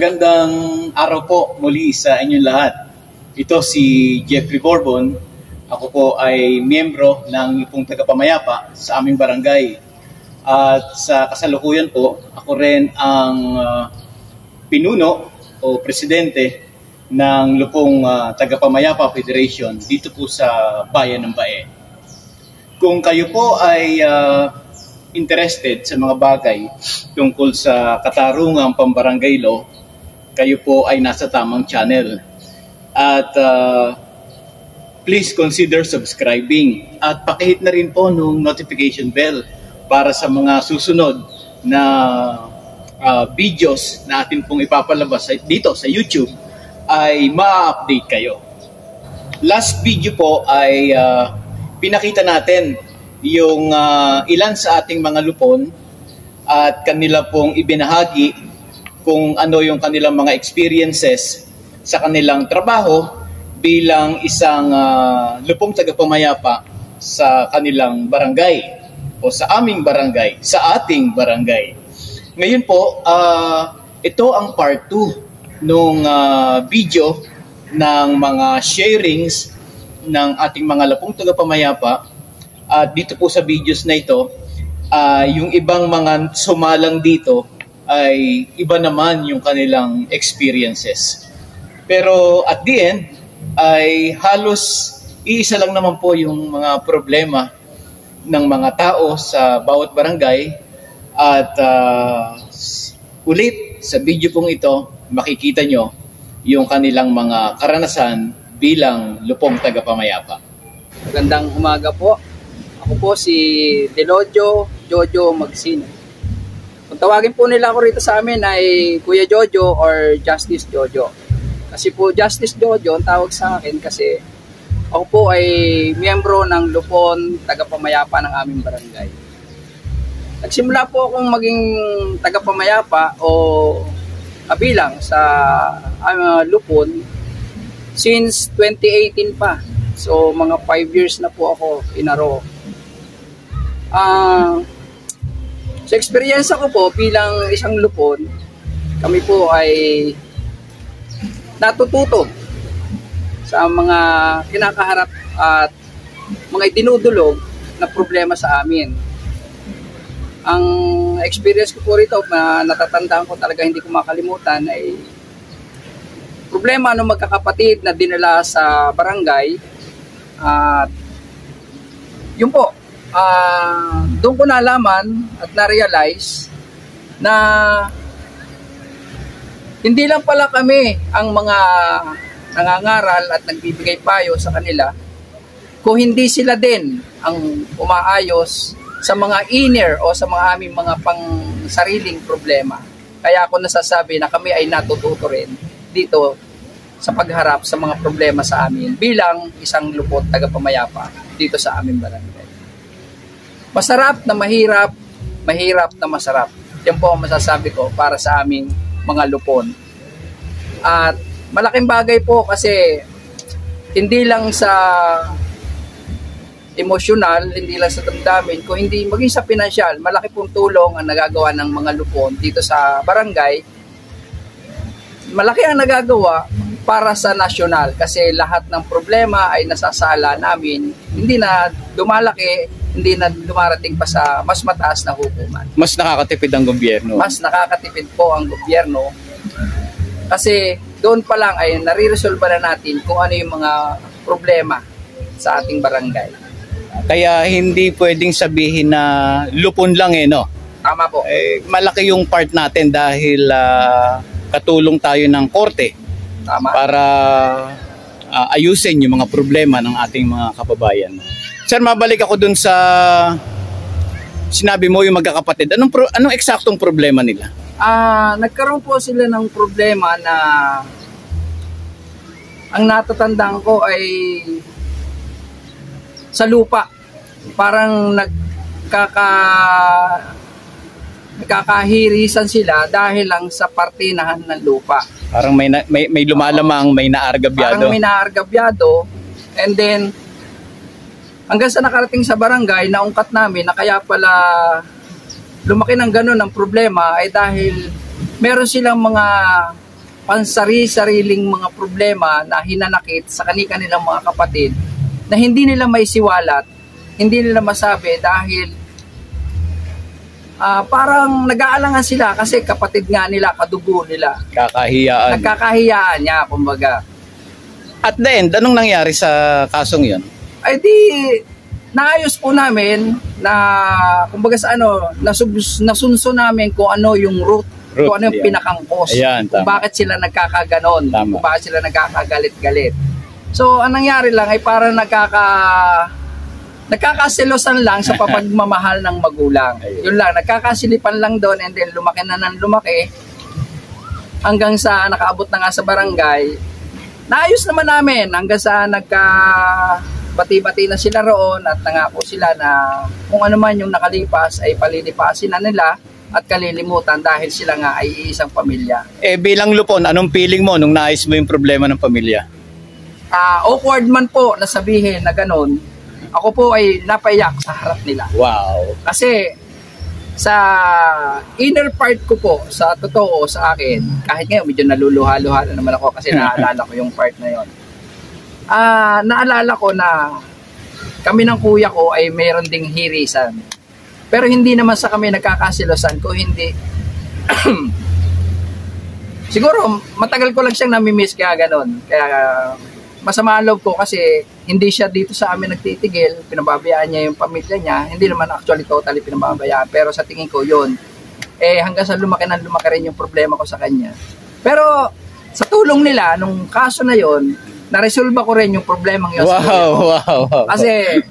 Magandang araw po muli sa inyong lahat. Ito si Jeffrey Borbon. Ako po ay miyembro ng Lupong Tagapamayapa sa aming barangay. At sa kasalukuyan po, ako rin ang pinuno o presidente ng Lupong Tagapamayapa Federation dito po sa Bayan ng Bae. Kung kayo po ay interested sa mga bagay tungkol sa katarungang pambarangay law, kayo po ay nasa tamang channel. At please consider subscribing at pakihit na rin po nung notification bell para sa mga susunod na videos na atin pong ipapalabas dito sa YouTube ay ma-update kayo. Last video po ay pinakita natin yung ilan sa ating mga lupon at kanila pong ibinahagi kung ano yung kanilang mga experiences sa kanilang trabaho bilang isang lupong tagapamayapa sa kanilang barangay o sa aming barangay, sa ating barangay. Ngayon po, ito ang part 2 nung video ng mga sharings ng ating mga lupong tagapamayapa. At dito po sa videos na ito, yung ibang mga sumalang dito ay iba naman yung kanilang experiences. Pero at the end, ay halos iisa lang naman po yung mga problema ng mga tao sa bawat barangay. At ulit sa video pong ito, makikita nyo yung kanilang mga karanasan bilang lupong tagapamayapa. Magandang umaga po. Ako po si Delojo Jojo Magsino. Kung tawagin po nila ako rito sa amin ay Kuya Jojo or Justice Jojo. Kasi po Justice Jojo ang tawag sa akin kasi ako po ay miyembro ng Lupon Tagapamayapa ng aming barangay. Nagsimula po akong maging tagapamayapa o kabilang sa Lupon since 2018 pa. So mga 5 years na po ako in a row. Sa experience ko po bilang isang lupon, kami po ay natututo sa mga kinakaharap at mga dinudulog na problema sa amin. Ang experience ko po rito na natatandaan ko talaga hindi ko makalimutan ay problema ng magkakapatid na dinala sa barangay at yun po. Doon ko nalaman at na-realize na hindi lang pala kami ang mga nangangaral at nagbibigay payo sa kanila, kung hindi sila din ang umaayos sa mga inner o sa mga aming mga pang-sariling problema. Kaya ako nasasabi na kami ay natututo rin dito sa pagharap sa mga problema sa amin bilang isang lupon tagapamayapa dito sa aming barangay. Masarap na mahirap, mahirap na masarap. Yan po ang masasabi ko para sa aming mga lupon. At malaking bagay po kasi hindi lang sa emosyonal, hindi lang sa damdamin, kung hindi maging sa pinansyal, malaki pong tulong ang nagagawa ng mga lupon dito sa barangay. Malaki ang nagagawa para sa nasyonal kasi lahat ng problema ay nasasala namin, hindi na dumalaki, hindi na dumarating pa sa mas mataas na hukuman. Mas nakakatipid ang gobyerno. Mas nakakatipid po ang gobyerno kasi doon pa lang ay nare-resolve na natin kung ano yung mga problema sa ating barangay. Kaya hindi pwedeng sabihin na lupon lang no? Tama po. Malaki yung part natin dahil katulong tayo ng korte. Tama. Para ayusin yung mga problema ng ating mga kababayan. Sir, mabalik ako dun sa sinabi mo yung magkakapatid. Anong eksaktong problema nila? Nagkaroon po sila ng problema na ang natatandaan ko ay sa lupa. Parang nagkakahirisan sila dahil lang sa partinahan ng lupa. Parang may lumalamang, may naargabyado. Parang may naargabyado. And then hanggang sa nakarating sa barangay, naungkat namin na kaya pala lumaki ng ganun ang problema ay dahil meron silang mga pansari-sariling mga problema na hinanakit sa kanilang mga kapatid na hindi nila maisiwalat, hindi nila masabi dahil parang nag-aalangan sila kasi kapatid nga nila, kadugo nila. Kakahiyaan. Nagkakahiyaan niya, kumbaga. At the end, anong nangyari sa kasong yon? Ay di, naayos po namin na, kumbaga sa nasunso namin kung ano yung root, kung ano yung pinakang cause. Ayan, kung bakit sila nagkakaganon, Tama. kung bakit sila nagkakagalit-galit. So, ang nangyari lang ay parang nagkakaselosan lang sa papagmamahal ng magulang. Yun lang, nagkakasilipan lang doon and then lumaki na ng lumaki hanggang sa nakaabot na nga sa barangay. Naayos naman namin hanggang sa bati-bati na sila roon at nangako sila na kung ano man yung nakalipas ay palilipasin na nila at kalilimutan dahil sila nga ay isang pamilya. Bilang Lupon, anong feeling mo nung naayos mo yung problema ng pamilya? Awkward man po na sabihin na ganun, ako po ay napaiyak sa harap nila. Wow. Kasi sa inner part ko po, sa totoo sa akin, kahit ngayon medyo naluluha-luha na naman ako kasi naalala ko yung part na yon. Naalala ko na kami ng kuya ko ay mayroon ding hirisan. Pero hindi naman sa kami nagkakasilosan ko, hindi. Siguro, matagal ko lang siyang namimiss kaya ganon. Kaya masama ang loob ko kasi hindi siya dito sa amin nagtitigil. Pinababayaan niya yung pamilya niya. Hindi naman actually totally pinababayaan. Pero sa tingin ko yun, hanggang sa lumaki rin yung problema ko sa kanya. Pero sa tulong nila, nung kaso na yun, na-resolve ko rin yung problemang yun. Wow. Kasi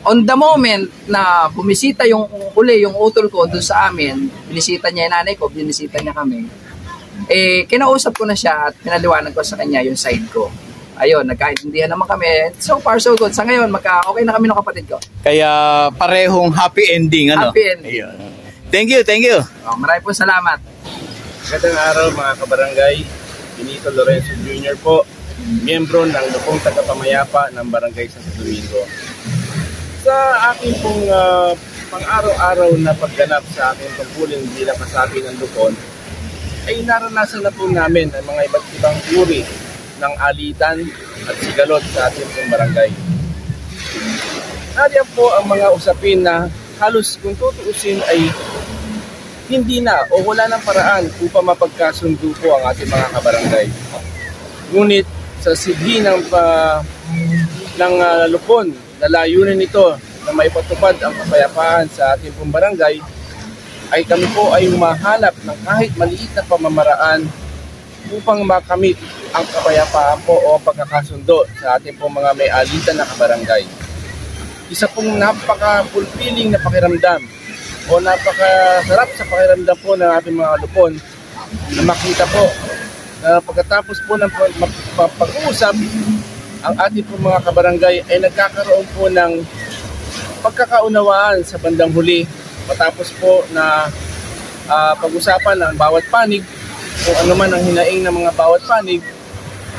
on the moment na bumisita yung utol ko doon sa amin, binisita niya yung nanay ko, binisita niya kami, kinausap ko na siya at pinaliwanag ko sa kanya yung side ko. Ayun, nagkaintindihan naman kami. So far, so good. Sa ngayon, okay na kami ng kapatid ko. Kaya parehong happy ending, ano? Happy ending. Ayun. Thank you. Maraming po salamat. Magandang araw mga kabarangay. Benito Lorenzo Jr. po, miyembro ng Lupong Tagapamayapa ng Barangay Santo Domingo. Sa aking pong pang-araw-araw na pagganap sa aking pagpuling bilang kasabi ng Lupon, ay naranasan na po namin ang mga iba't ibang uri ng alitan at sigalot sa ating pong barangay. Nariyan po ang mga usapin na halos kung tutuusin ay hindi na o wala ng paraan upang mapagkasundo po ang ating mga kabarangay. Ngunit sa sidhi ng Lupon, na layunin nito na maipatupad ang kapayapaan sa ating pong barangay, ay kami po ay humahanap ng kahit maliit na pamamaraan upang makamit ang kapayapaan po o pagkakasundo sa ating pong mga may alitan na kabarangay. Isa pong napaka-fulfilling na pakiramdam o napakasarap sa pakiramdam po ng ating mga Lupon na makita po na pagkatapos po ng pag-uusap, ang ating po mga kabarangay ay nagkakaroon po ng pagkakaunawaan sa bandang huli matapos po na pag-usapan ng bawat panig kung ano man ang hinaing ng mga bawat panig.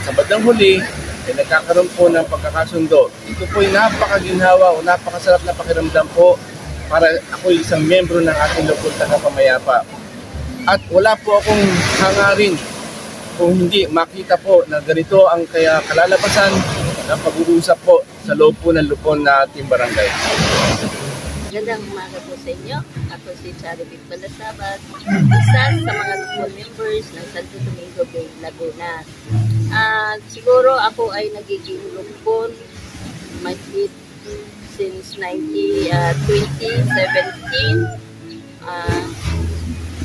Sa bandang huli ay nagkakaroon po ng pagkakasundo. Ito po ay napakaginhawa o napakasarap na pakiramdam po para ako isang miyembro ng ating Lupon Tagapamayapa. At wala po akong hangarin kung hindi makita po na ganito ang kaya kalalabasan ng pag-uusap po sa loob po ng Lupon na ating barangay. Magandang umaga po sa inyo. Ako si Charity Balasabat, isa sa mga Lupon members ng Santo Domingo Bay, Laguna. Siguro ako ay nagiging Lupon mahigit since 2017.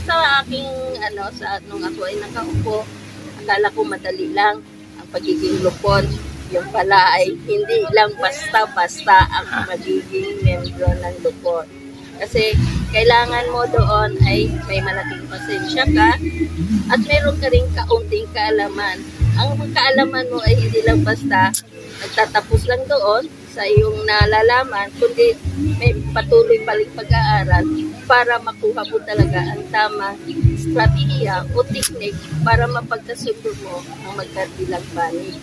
Sa aking nung ako ay nakaupo, akala ko madali lang ang pagiging Lupon. Yung pala ay hindi lang basta-basta ang magiging membro ng Lupon. Kasi kailangan mo doon ay may malaking pasensya ka at meron ka rin kaunting kaalaman. Ang kaalaman mo ay hindi lang basta nagtatapos lang doon sa iyong nalalaman, kundi may patuloy pa rin pag-aaral para makuha mo talaga ang tamang strategiya o teknik para mapagkasundo mo ang magkabilang panig.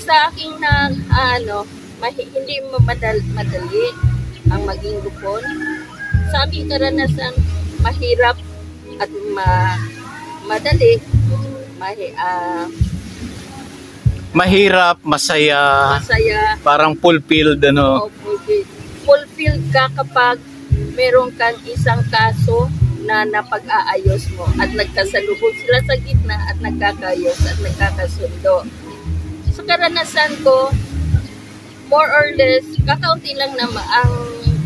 Sa aking hindi madali ang maging Lupon. Sa aking karanasan, mahirap at madali. Mahirap, masaya, masaya. parang fulfilled, ano? O fulfilled ka kapag meron kang isang kaso na napag-aayos mo at nagkasalubong sila sa gitna at nagkakayos at nagkakasundo. Sa karanasan ko, more or less, kakaunti lang naman ang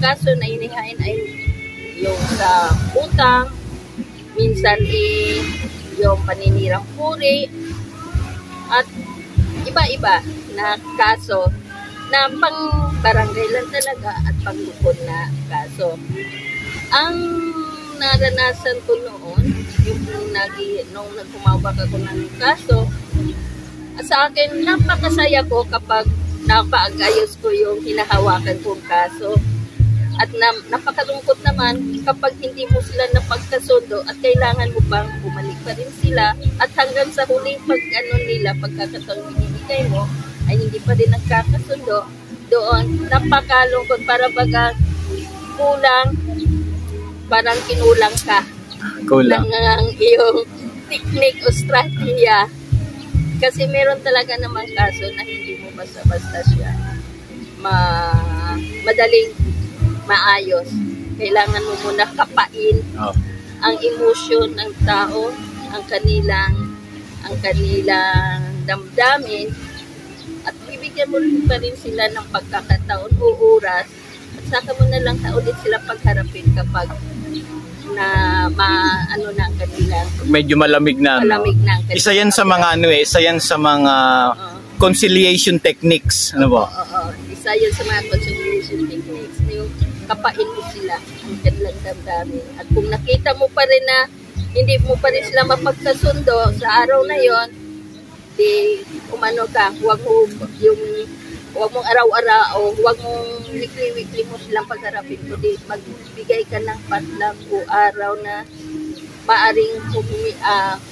kaso na inihain ay yung sa utang, minsan yung paninirang puri, at iba-iba na kaso na pang barangay lang talaga at panglupon na kaso. Ang naranasan ko noon, nung nagkumawak ako ng kaso, sa akin, napakasaya ko kapag napaagayos ko yung hinahawakan kong kaso. At napakalungkot naman kapag hindi mo sila napagkasundo at kailangan mo bang bumalik pa rin sila at hanggang sa huling pagkakataon binibigay mo ay hindi pa rin nagkakasundo. Doon, napakalungkot para baga kulang, parang kinulang ka. Kulang. Ng iyong technique o strategiya. Kasi meron talaga namang kaso na hindi mo basta-basta siya madaling maayos. Kailangan mo muna kapain ang emosyon ng tao, ang kanilang damdamin, at bibigyan mo rin pa rin sila ng pagkakataon o oras at saka mo na lang ulit sila pagharapin kapag na ano na ang kanilang medyo malamig na, malamig na ang kanilang. Isa yan sa mga conciliation techniques, ano ba? Isa yan sa mga conciliation techniques. Yung kapain mo sila ang kanilang damdamin. At kung nakita mo pa rin na hindi mo pa rin sila mapagkasundo sa araw na yon, di umano ka, huwag mong araw-araw o huwag mong weekly mo silang pagharapin, kundi magbigay ka ng patlang o araw na maaring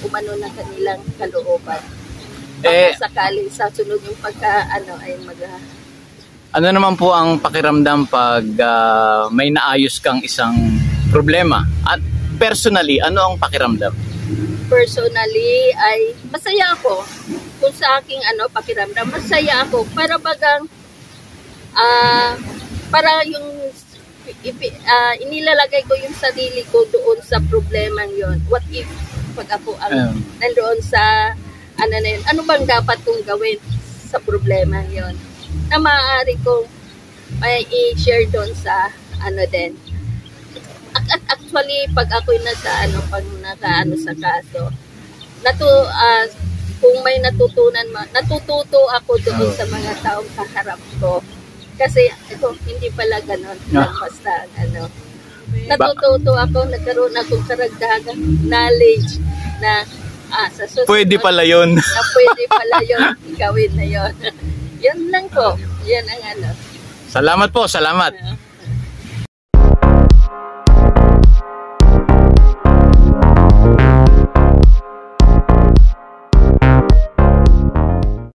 umano ng kanilang kalooban. Sakaling sa sunod yung ano naman po ang pakiramdam pag may naayos kang isang problema? At personally, ano ang pakiramdam? Personally ay masaya ako. Kung sa aking pakiramdam, masaya ako para bagang para yung inilalagay ko yung sarili ko doon sa problemang yon. What if pag ako ang nandoon sa ano bang dapat kong gawin sa problema yon na maaari kong may i-share doon sa din. Actually, pag ako'y nakaano sa kaso, kung may natutunan natututo ako doon sa mga taong kaharap ko. Kasi ito, hindi pala ganon. Basta natututo ako, nagkaroon akong karagdagang knowledge na sa susunod, pwede pala yun. Na pwede pala yun, gawin na yun. Yan lang po. Yan ang Salamat po, salamat.